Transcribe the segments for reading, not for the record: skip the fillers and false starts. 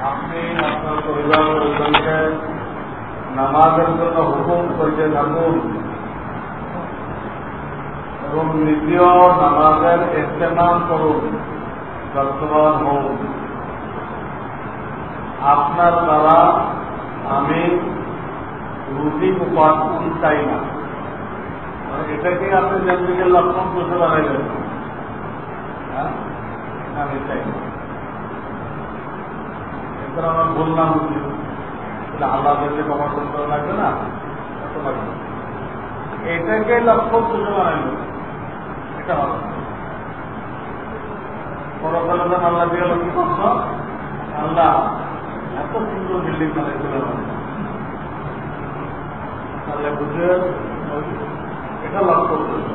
আপনি আপনার পরিবার পরিজনকে নামাজের জন্য হুকুম করতে থাকুন এবং নিজেও নামাজের ইস্তেমাল করুন, যত্নবান হন। আপনার দ্বারা আমি রুটি উপার্জন চাই না, এটাকে আপনি যেদিকে লক্ষণ করতে পারবেন, আমি চাই না। এরপর আমার বললাম আল্লাহ যদি সমর্থন করা লাগবে না, এত লাগবে, এটাকে লক্ষণ করতে বানাইল, এটা হবে পরকালে আল্লাহ দিয়ে কি করছ, আল্লাহ এত সুন্দর বিল্ডিং বানাইছিলেন, তাহলে বুঝে এটা লক্ষ্য করছে।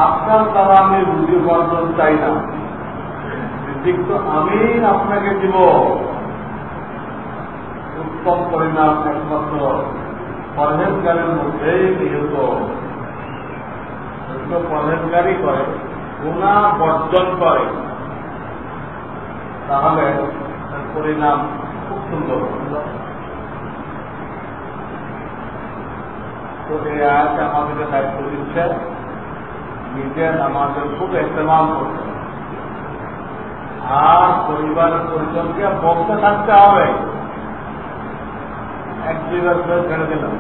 আপনার দ্বারা আমি রুজি উপার্জন চাই না, কিন্তু আমি আপনাকে দিব উত্তম পরিণাম একমাত্র পরহেজগারের মধ্যেই নিহত। পরহেজগারি করে, গুনাহ বর্জন করে, তাহলে তার পরিণাম খুব সুন্দর। তো এই আয়াতে আমাদেরকে দায়িত্ব দিচ্ছে নিজে নামাজের খুব ইস্তেমাল করতে, আর পরিবার পরিজনকে বলতে থাকতে হবে। এক দুইবার ছেড়ে দিলাম,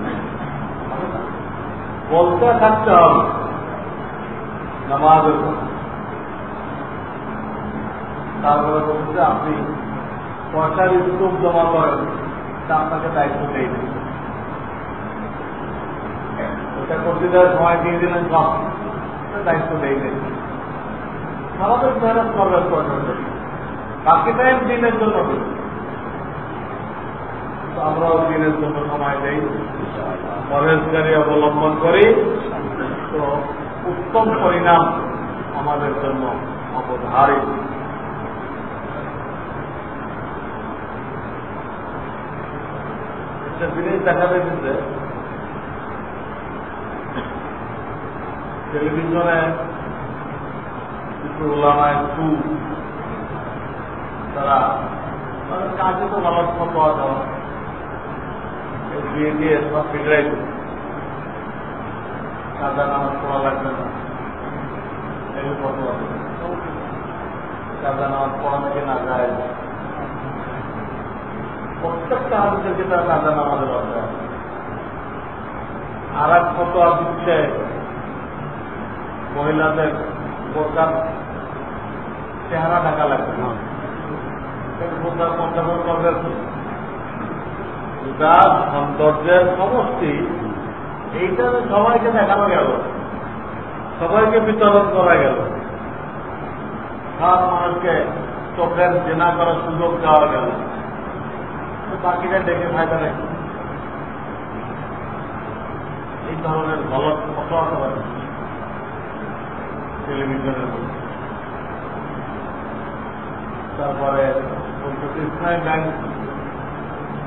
বলতে থাকতে হবে নামাজের কথা। তারপরে বলছে আপনি পয়সার স্তূপ জমা করেন, তা আপনাকে দায়িত্ব নেই, ওটা করতে দেওয়ার সময় দিয়ে দিলেন, সব দায়িত্ব নেই নেই। আমাদের মেহনত করবেন পয়সা, বাকি টাইম দিনের জন্য দিন। আমরাও দিনের জন্য সময় দেই, পরহেজগারি অবলম্বন করি, তো উত্তম পরিণাম আমাদের জন্য অবধারিত। একটা জিনিস দেখা যাচ্ছে টেলিভিশনে কিছু ওলামায় তারা কাজে তো ভালো পাওয়া যাওয়া দিয়ে দিয়ে সব বিগড়াই দেবে, কাজা নামাজ পড়া লাগবে না, এই কত কাজা নামাজ পড়া নাকি না যায়, প্রত্যেকটা হাদিসের তারা কাজা নামাজের দরকার। আর এক কত দিচ্ছে মহিলাদের বোরকার চেহারা ঢাকা লাগবে না, বোরকার পঞ্চাশ করবে, যার সৌন্দর্যের সমষ্টি এইটা সবাইকে দেখানো গেল, সবাইকে বিতরণ করা গেল, সব মানুষকে চোখের জেনা করার সুযোগ দেওয়া গেল, বাকিটা ডেকে ফায়দা নেই। এই ধরনের গলত কত হতে পারে টেলিভিশনের মধ্যে। তারপরে ইসলামী ব্যাংক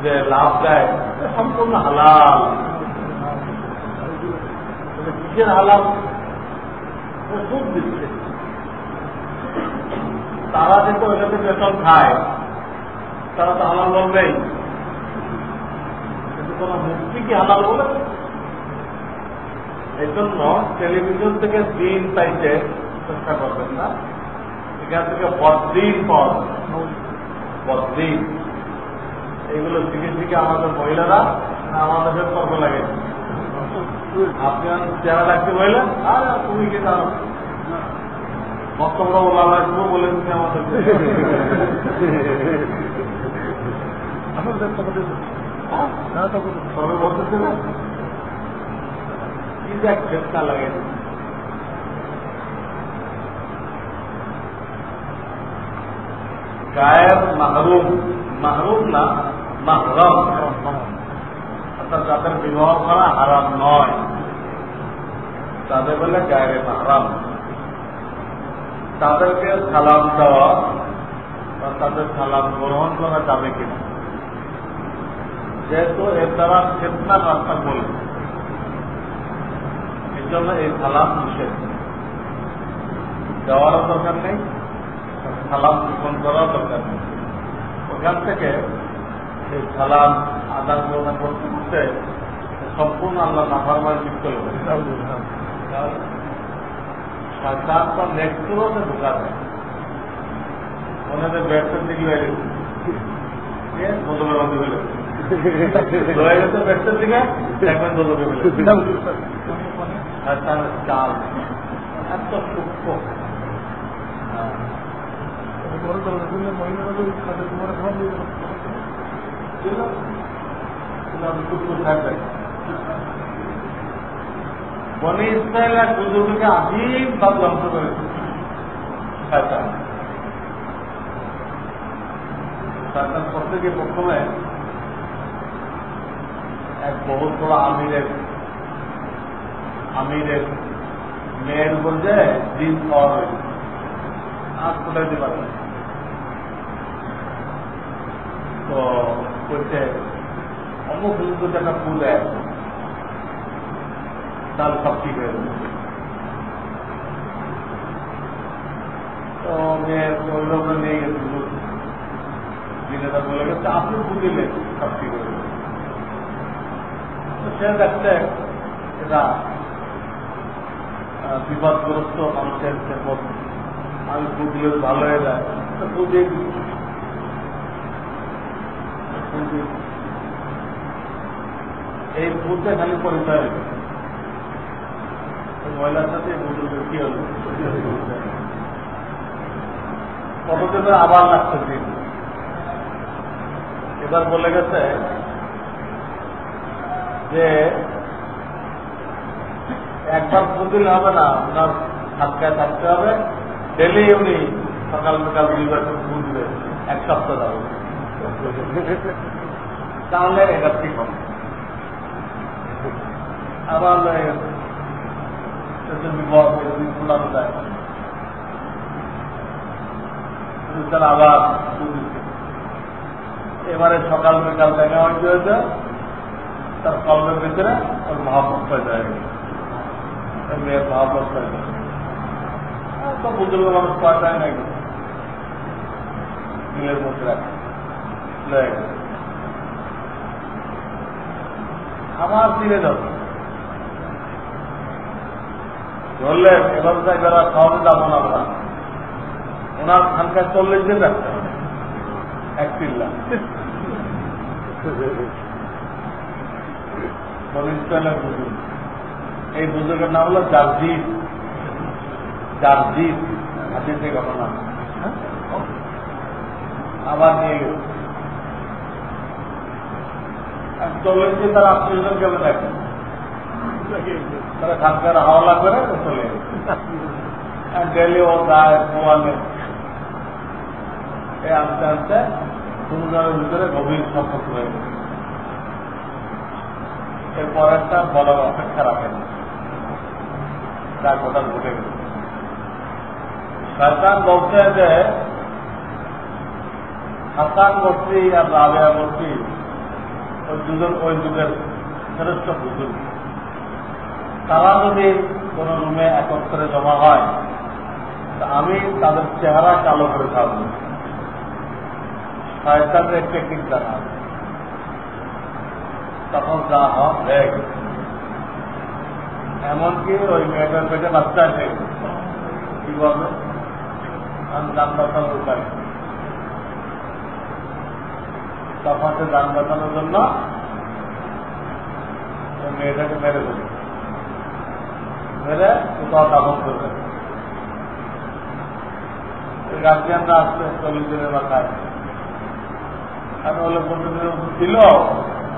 যে লাভ দেয় সম্পূর্ণ হালাল, কিসের হালাল? সুদ দিচ্ছে। তারা যেহেতু ওইটাতে বেতন খায়, তারা তো হালাল বলবেই, কিন্তু কোন মুক্তি কি হালাল বলে? এই জন্য টেলিভিশন থেকে দিন পাইতে চেষ্টা করবেন না, এখান থেকে বদিন পর বদিন এইগুলো শিখে শিখে আমাদের মহিলারা আমাদের কর্ম লাগে। আপনি চেহারা লাগতে বললে আর তুমি কি জানো বক্তব্য বলে তুমি আমাদেরকে বলতেছে না কি দেখ চেষ্টা লাগে। গায়ের মাহরুম, মাহরুম না মাহরম, অর্থাৎ যাদের বিবাহ করা হারাম নয় তাদের বলে গায়ের মাহরাম, তাদেরকে সালাম দেওয়া বা তাদের সালাম গ্রহণ করা যাবে কিনা, যেহেতু এর দ্বারা ফিতনার রাস্তা খোলে, এই জন্য এই সালাম নিষেধ, দেওয়ারও দরকার নেই, সালাম গ্রহণ করার দরকার নেই। ওখান থেকে সেই সালাম আদান প্রদান করতে করতে সম্পূর্ণ আল্লাহ নাফরমানি লিপ্ত হয়ে শয়তান তো নেক্সট ফ্লোরে ঢোকা যায় ওনাদের ব্যবসার দিকে হয়ে গেছে বদলের মধ্যে হয়ে গেছে ব্যবসার দিকে দেখবেন বদলে শয়তানের চাল এত সূক্ষ্ম বনি ইসরায়েল এক বুজুর্গকে আজীব ভাব ধ্বংস করেছে শয়তান। শয়তান করতে গিয়ে প্রথমে এক বহুত বড় আমিরের মেয়ের উপর যে দিন খাওয়া হয়েছে আজ কোথায় দিতে পারবে তো বলছে অমুক হুজুরকে একটা ফুল দেয় তাহলে সব ঠিক হয়ে যাবে। তো মেয়ের ওই লোকটা নিয়ে গেছে দিনেটা বলে গেছে আপনি ফুল দিলে সব ঠিক হয়ে যাবে। তো সে দেখছে এটা বিপদগ্রস্ত মানুষের আমি ফুল দিলে ভালো হয়ে যায় ফুল দিয়ে এই ফুলতে খালি পরিচয় হয়েছে মহিলার সাথে কি হল কতদিন আবার লাগছে দিন। এবার বলে গেছে যে একবার ফুল দিলে হবে না, ওনার হাতকায় থাকতে হবে, ডেলি উনি সকাল সকাল দুইবার ফুল দিবে, এক সপ্তাহ যাবে, তাহলে এটা ঠিক হবে। আবার বিপদ ফুলানো যায় আবার এবারে সকাল বিকাল দেখা হয়েছে তার কলমের ভিতরে ওর মহাপত হয়ে যায়, মেয়ের মহাপত হয়ে যায়। তো বুজুর্গ মানুষ পাওয়া যায় নাকি মিলের মধ্যে রাখে আমার ফিরে যাবে ধরলেন এবার যারা খাওয়াতে যাবো না আমরা, ওনার খানকায় 40 দিন রাখতে হবে, 1 চিল্লা বুজুর্গ। এই বুজুর্গের নাম হলো জারজিদ হাদিসে ঘটনা। আবার নিয়ে গেল 40 দিন তারা আত্মীয়জন কেমন দেখেন, তারা খানকার হাওলা করে চলে ডেলি ও গায়ে মোবাইলে আনতে আনতে সমুদ্রের ভিতরে গভীর সম্পর্ক হয়ে গেছে। এরপর একটা বলার অপেক্ষা রাখেন, যা ঘটা ঘটে গেছে। শয়তান বলছে যে হাসান বস্তি আর রাবেয়া বস্তি ওই দুজন ওই যুগের শ্রেষ্ঠ বুজুর্গ, তারা যদি কোন রুমে একত্রে জমা হয় তা আমি তাদের চেহারা কালো করে থাকবো। শয়তানের টেকনিক জানা, তখন যা হয় দেখ এমনকি ওই মেয়েটার পেটে বাচ্চা আছে কি বলবে আমি যান বাঁচানোর উপায়, তখন সে যান বাঁচানোর জন্য মেয়েটাকে মেরে দেবে, মেরে কোথাও দাপন করবে। গার্জিয়ানরা আসছে 40 দিনের মাথায়, আমি হলে 15 দিনের ওষুধ ছিল,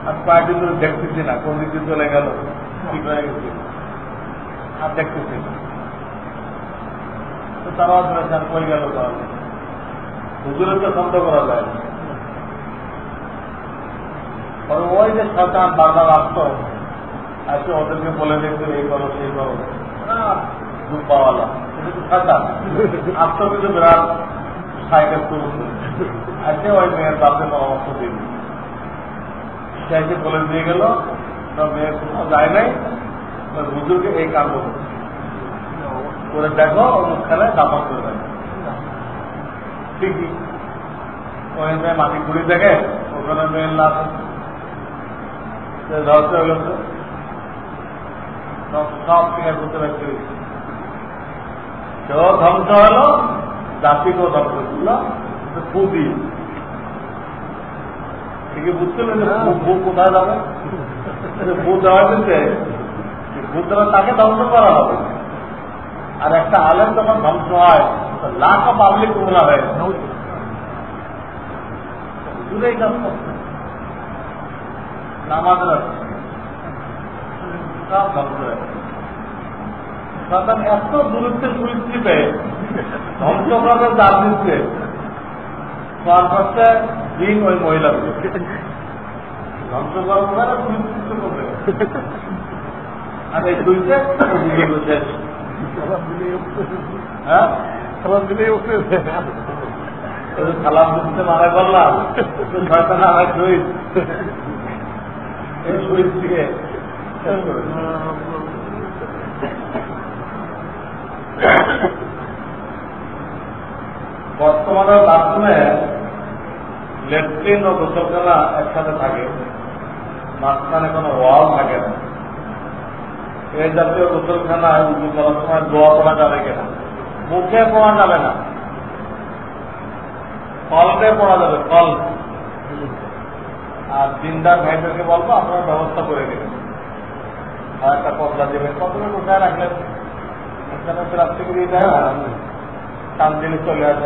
আমি কয়েকদিন ধরে দেখতেছি না, কোন দিকে চলে গেল, ঠিক হয়ে গেছে আর দেখতেছি না। তো তারাও ধরেছেন কই গেল, তাহলে হুজুরের তো সন্দেহ করা যায় না। ওই যে শয়তান বারবার আসতো, আজকে ওদেরকে বলে দেখতো এই করো সেই করো, দুপাওয়ালা শয়তান আসতো, কিন্তু বিরাট সাইকেল করছে। আজকে ওই মেয়ের বাপকে পরামর্শ দিন, সে বলে দিয়ে গেল, মেয়ের কোথাও যায় নাই, হুজুরকে এই কাজ করে দেখো, ওর মুখখানে দাপন করে দেয়। ঠিকই ওখানে মাটি ঘুরি দেখে ওখানে মেয়ের লাভ ধরতে হইল সব স্বীকার করতে পারছি সেও ধ্বংস হলো, জাতিকেও ধ্বংস ছিল ফু দিয়ে। ঠিকই বুঝছিলেন ফু কোথায় যাবে? ফু দেওয়া দিতে ফু দেওয়া তাকে ধ্বংস করা হবে। আর একটা আলেম যখন ধ্বংস হয় লাখ পাবলিক গুমরা হয় দূরেই কাজ করছে নামাজের সব ধ্বংস হয়ে এত দূরত্বের সুইচটিতে ধ্বংস করবে তার দিচ্ছে করছে দিন ওই মহিলাকে ধ্বংস করবে না সুইচ করবে। আর এই দুইতে শেষ সালাম দিতে মারা করলাম শয়তান আর সুইচ এই সুইচ থেকে বর্তমানে বাথরুমে লেট্রিন ও গোসলখানা একসাথে থাকে, মাঝখানে কোনো ওয়াল থাকে না। এই জাতীয় গোসলখানায় উঁচু করার সময় দোয়া পড়া যাবে কিনা? মুখে পড়া যাবে না, কলকে পড়া যাবে, কল। আর দিনদার ভাইদেরকে বলবো আপনারা ব্যবস্থা করে দেবেন, আর একটা পদলা দেবেন, প্রথমে কোথায় রাখলেন এখানে রাত্রি দিয়ে দেয় না, টান দিলে চলে আসে,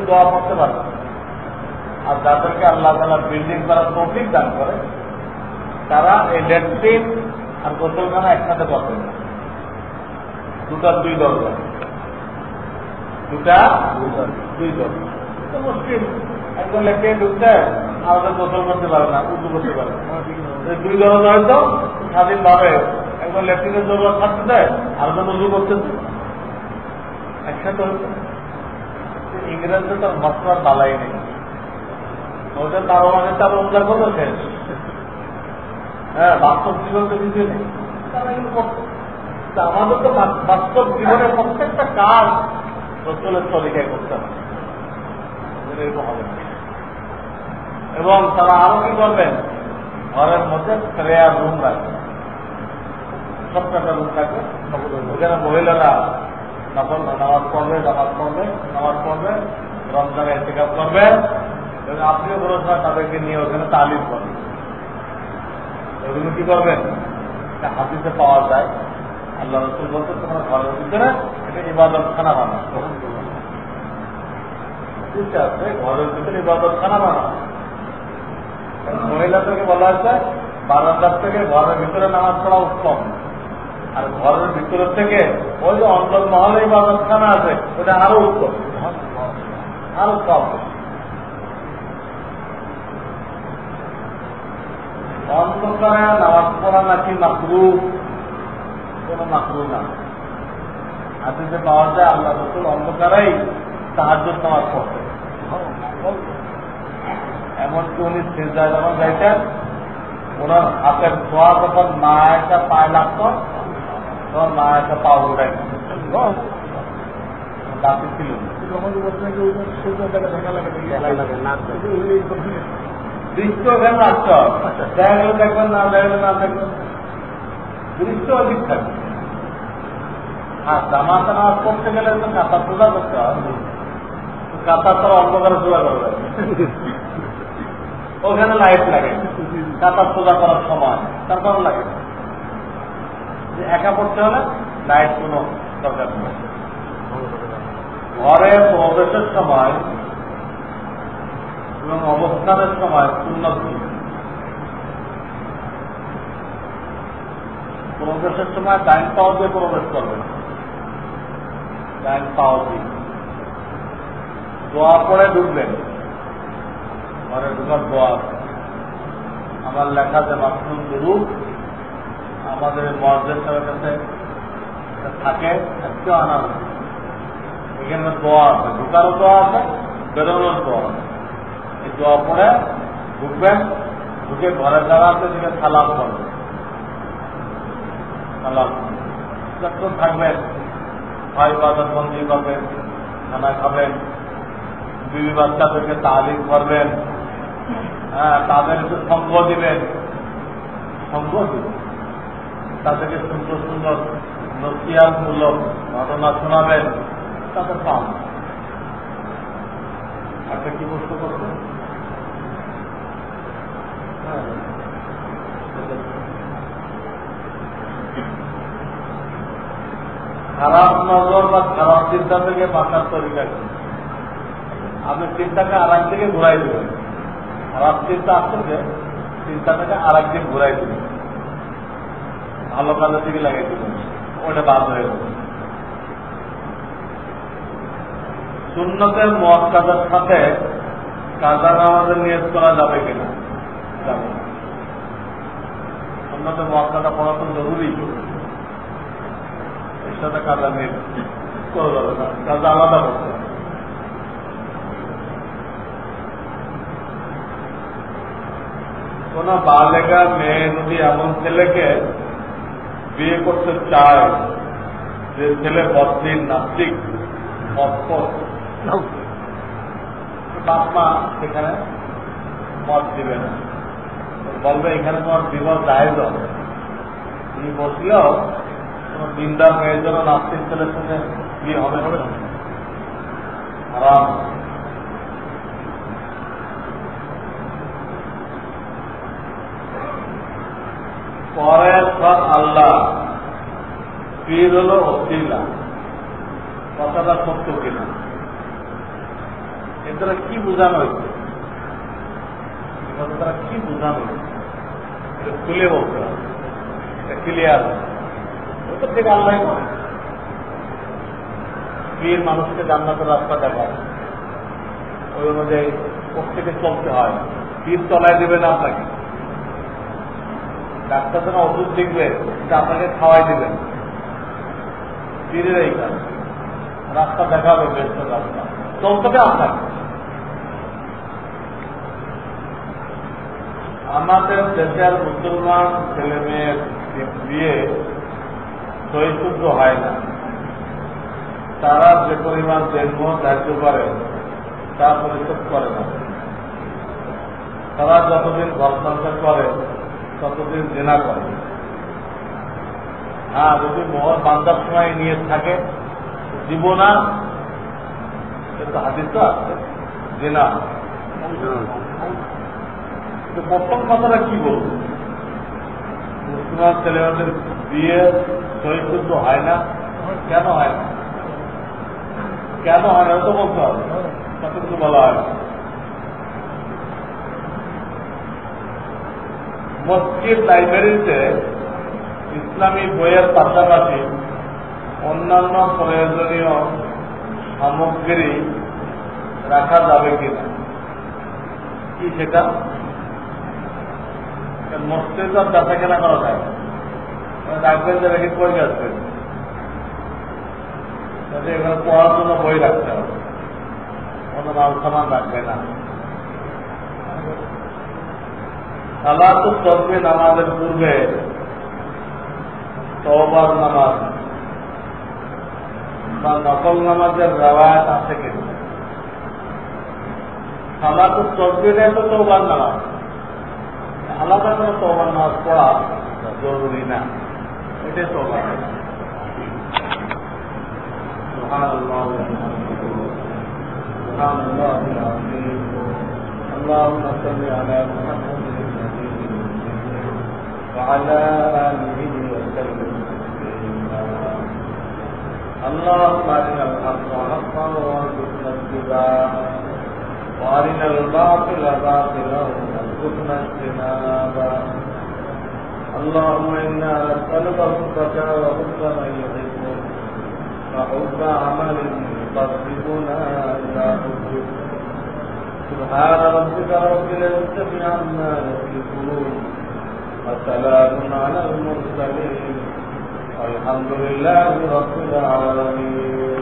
দোয়া করতে পারবে। আর যাদেরকে আল্লাহ তাআলা বিল্ডিং করার তৌফিক দান করে তারা এই ল্যাট্রিন আর গোসলখানা একসাথে করবে, দুটা দুই দরজা, দুটা দুই দরজা মুশকিল। একজন ল্যাট্রিন ঢুকতে আমাদের গোসল করতে পারে না, উঁচু করতে পারে না, দুই দরজা হয়তো স্বাধীন ভাবে একজন ল্যাট্রিনের জরুরত থাকতে দেয় আর উঁচু করতে একসাথে হচ্ছে। ইংরেজদের তার মশলার বালাই নেই, ওদের তার মানে তার উদ্ধার করলো শেষ। হ্যাঁ, বাস্তব জীবন তো কিছু নেই, আমাদের তো বাস্তব জীবনের প্রত্যেকটা কাজ রসুলের তরিকায় করতে হবে, এরকম হবে না। এবং তারা আরো কি করবেন, ঘরের মধ্যে প্রেয়ার রুম রাখবে, ছোট্ট একটা রুম থাকবে, ওখানে মহিলারা তখন নামাজ পড়বে, রমজানে ইতিকাফ করবে, এবং আপনিও বড় সময় তাদেরকে নিয়ে ওখানে তালিম করবেন। এগুলো কি করবেন, হাদিসে পাওয়া যায়, আল্লাহ রাসূল বলতে তোমরা ঘরের ভিতরে এটা ইবাদতখানা বানাও, ঠিক আছে, ঘরের ভিতরে ইবাদতখানা বানাও। মহিলাদেরকে বলা হয়েছে বারান্দার থেকে ঘরের ভিতরে নামাজ পড়া উত্তম, আর ঘরের ভিতরে থেকে ওই যে অন্দর মহলে ইবাদতখানা আছে ওটা আরো উত্তম, আরো কম। অন্ধকারে নামাজ পড়া নাকি মাকরুহ? কোন মাকরুহ না। হাদিসে পাওয়া যায় আল্লাহ রাসূল অন্ধকারেই তাহাজ্জুদ নামাজ পড়তেন, এমনকি উনি সিজদায় যখন যাইতেন ওনার হাতের ছোঁয়া যখন মা একটা পায়ে লাগতো তখন মা একটা পা উঠাই দাঁতি ছিল দৃশ্য ওখানে রাখতে হবে, দেখা গেলে দেখবেন, না দেখা গেলে না দেখবেন, দৃশ্য অধিক থাকবে। আর জামাতে নামাজ পড়তে গেলে তো কাঁথা সোজা করতে হবে, কাঁথা তো অন্ধকারে সোজা করবে, ওখানে লাইট লাগে, কাঁথা সোজা করার সময় তারপর লাগে। একা পড়তে হলে লাইট কোনো দরকার নেই। ঘরে প্রবেশের সময় এবং অবস্থানের সময় সুন্নাত প্রবেশের সময় ডাইন পাও দিয়ে প্রবেশ করবে, ডাইন পাও দিয়ে দোয়া পড়ে ঢুকবেন। ঘরে ঢুকার দোয়া আমার লেখা যে মাসুম রূপ আমাদের মসজিদ সাহেবের কাছে থাকে, একটু আনা এখানে দোয়া আছে, ঢুকারও দোয়া আছে, বেরোনোর দোয়া আছে। এই দোয়া পড়ে ঢুকবেন, ঢুকে ঘরে যারা আছে সেখানে সালাম করবেন, সালাম যখন থাকবেন, হয় ইবাদত বন্দী করবেন, খানা খাবেন, বিবি বাচ্চাদেরকে তালিম করবেন, হ্যাঁ, তাদেরকে সঙ্গ দিবেন, তাদেরকে সুন্দর সুন্দর নসিহতমূলক ঘটনা শোনাবেন, তাদের পান। একটা কি প্রশ্ন করবেন? খারাপ নজর বা খারাপ চিন্তা থেকে বাঁচার তরিকা কি? আপনি চিন্তাকে আর একদিকে ঘুরাই দেবেন। খারাপ চিন্তা আসছে, চিন্তাটাকে আর একদিন ঘুরাই দেবেন, ভালো কাজের দিকে লাগাই দেবেন, ওটা বাদ হয়ে যাবে। সুন্নতের মুআক্কাদার সাথে কাজা নামাজের নিয়ত করা যাবে কিনা? যাবে। সুন্নতের মুআক্কাদা পড়া তো জরুরি, এর সাথে কাজা নিয়ত করা যাবে না, কাজা আলাদা করতে হবে। কোন বালেগা মেয়ে যদি এমন ছেলেকে বিয়ে করতে চায় যে ছেলে বদ্দিন, নাস্তিক, বাপ মা সেখানে মত দিবে না, বলবে এখানে তোমার বিবাহ জায়েজ হবে। তুমি বসলেও তোমার দিনদার মেয়ের জন্য নাস্তিক ছেলের সঙ্গে বিয়ে হবে না, হারাম। পরের পর আল্লাহ, পীর হল অসিলা, কথাটা সত্য কিনা? এর দ্বারা কি বোঝানো হয়েছে? কথাটা কি বোঝানো হয়েছে এটা খুলে বলতে হবে, এটা ক্লিয়ার। ওটা থেকে আল্লাহ করে পীর মানুষকে জান্নাতের রাস্তা দেখায়, ওই অনুযায়ী প্রত্যেকে চলতে হয়। পীর চলাই দেবে না আপনাকে, ডাক্তার যেন ওষুধ লিখবে এটা আপনাকে খাওয়াই দেবেন, পীরের এই কাজ। রাস্তা দেখাবে, ব্যস্ত রাস্তা চলতে আপনাকে। আমাদের দেশের মুসলমান ছেলে মেয়ের বিয়ে সহিশুদ্ধ হয় না। তারা যে পরিমাণ জন্ম ধার্য করে তা পরিশোধ করে না। তারা যতদিন ঘর সংসার করে ততদিন জেনা করে। হ্যাঁ, যদি মোহর বান্ধার সময় নিয়ে থাকে দিব না, কিন্তু হাদিস তো আছে জেনা। প্রথম কথাটা কি বলব, মুসলমান ছেলেমেয়েদের বিয়ে সহিশুদ্ধ হয় না। কেন হয় না? কেন হয় না তো বলতে হবে, কত কিছু বলা হয় না। মসজিদ লাইব্রেরিতে ইসলামী বইয়ের পাশাপাশি অন্যান্য প্রয়োজনীয় সামগ্রী রাখা যাবে কিনা? কি সেটা? মসজিদ আর দেখা কেনা করা যায়, রাখবেন যে রেখে পড়ে যাচ্ছে, এখানে পড়ার জন্য বই রাখতে হবে, কোনো মাল সামান রাখবে না। সালাতুত তাসবিহ নামাজের পূর্বে তওবার নামাজ বা নফল নামাজের রওয়ায়াত আছে কিনা? সালাতুত তাসবিহ তো তওবার নামাজ, আলাদা করে তওবার নামাজ পড়া জরুরি না, এটাই তওবার। সুবহানাল্লাহ ওয়া বিহামদিহি সুবহানাল্লাহিল আযীম। আল্লাহুম্মা সাল্লি আলা মুহাম্মাদ وعلى آله وسلم. اللهم أرنا الحق حقا وارزقنا اتباعه وأرنا الباطل باطلا وارزقنا اجتنابه. اللهم إنا نسألك حبك وحب من يحبك وحب عمل يقربنا إلى حبك. سبحان ربك رب العزة عما يصفون وسلام على المرسلين والحمد لله رب العالمين.